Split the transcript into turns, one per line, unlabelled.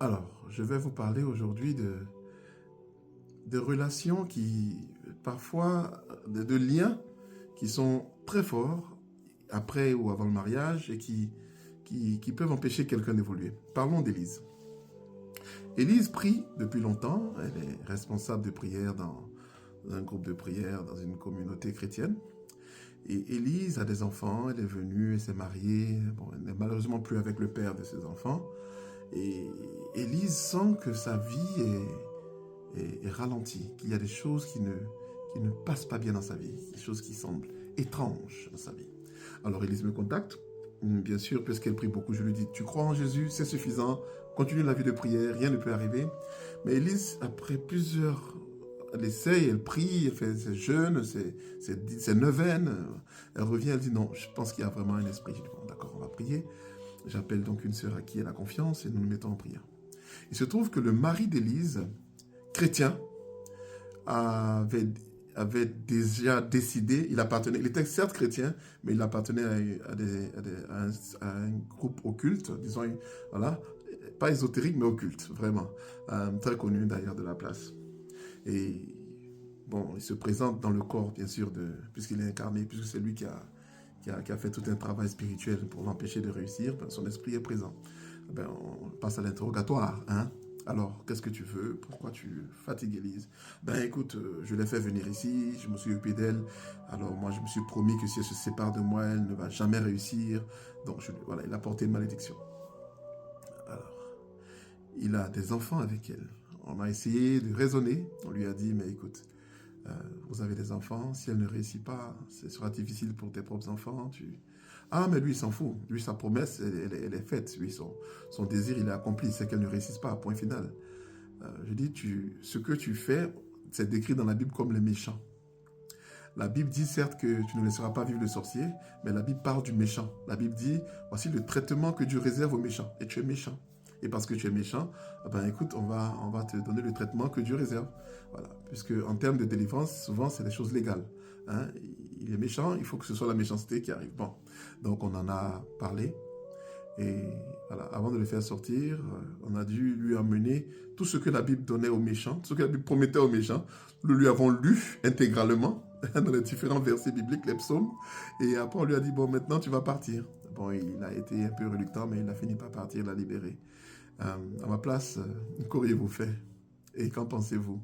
Alors, je vais vous parler aujourd'hui de relations qui, parfois, de liens qui sont très forts après ou avant le mariage et qui peuvent empêcher quelqu'un d'évoluer. Parlons d'Élise. Élise prie depuis longtemps, elle est responsable de prière dans un groupe de prière dans une communauté chrétienne. Et Élise a des enfants, elle est venue, elle s'est mariée, bon, elle n'est malheureusement plus avec le père de ses enfants. Et Élise sent que sa vie est ralentie, qu'il y a des choses qui ne passent pas bien dans sa vie, des choses qui semblent étranges dans sa vie. Alors Élise me contacte, bien sûr, puisqu'elle prie beaucoup, je lui dis, tu crois en Jésus, c'est suffisant, continue la vie de prière, rien ne peut arriver. Mais Élise, après plusieurs... Elle essaye, elle prie, elle fait ses jeûnes, ses neuvaines. Elle revient, elle dit non, je pense qu'il y a vraiment un esprit. Je dis bon, d'accord, on va prier. J'appelle donc une sœur à qui elle a confiance et nous nous mettons en prière. Il se trouve que le mari d'Élise, chrétien, avait, avait déjà décidé, il était certes chrétien, mais il appartenait à un groupe occulte, disons, voilà, pas ésotérique, mais occulte, vraiment, très connu d'ailleurs de la place. Et bon, il se présente dans le corps, bien sûr, puisqu'il est incarné, puisque c'est lui qui a fait tout un travail spirituel pour l'empêcher de réussir, ben, son esprit est présent. Ben, on passe à l'interrogatoire. Hein? Alors, qu'est-ce que tu veux? Pourquoi tu fatigues Élise? Ben écoute, je l'ai fait venir ici, je me suis occupé d'elle. Alors moi, je me suis promis que si elle se sépare de moi, elle ne va jamais réussir. Donc voilà, il a porté une malédiction. Alors, il a des enfants avec elle. On a essayé de raisonner. On lui a dit, mais écoute, vous avez des enfants, si elle ne réussit pas, ce sera difficile pour tes propres enfants. Ah, mais lui, il s'en fout. Lui, sa promesse, elle est faite. Lui, son désir, il est accompli. C'est qu'elle ne réussisse pas, point final. Je dis, ce que tu fais, c'est décrit dans la Bible comme les méchants. La Bible dit certes que tu ne laisseras pas vivre le sorcier, mais la Bible parle du méchant. La Bible dit, voici le traitement que Dieu réserve aux méchants. Et tu es méchant. Et parce que tu es méchant, ben écoute, on va te donner le traitement que Dieu réserve. Voilà. Puisque en termes de délivrance, souvent, c'est des choses légales. Hein? Il est méchant, il faut que ce soit la méchanceté qui arrive. Bon. Donc, on en a parlé. Et voilà, avant de le faire sortir, on a dû lui amener tout ce que la Bible donnait aux méchants, tout ce que la Bible promettait aux méchants. Nous lui avons lu intégralement dans les différents versets bibliques, les psaumes. Et après, on lui a dit, bon, maintenant, tu vas partir. Bon, il a été un peu reluctant, mais il a fini par partir, l'a libéré. À ma place, qu'auriez-vous fait? Et qu'en pensez-vous?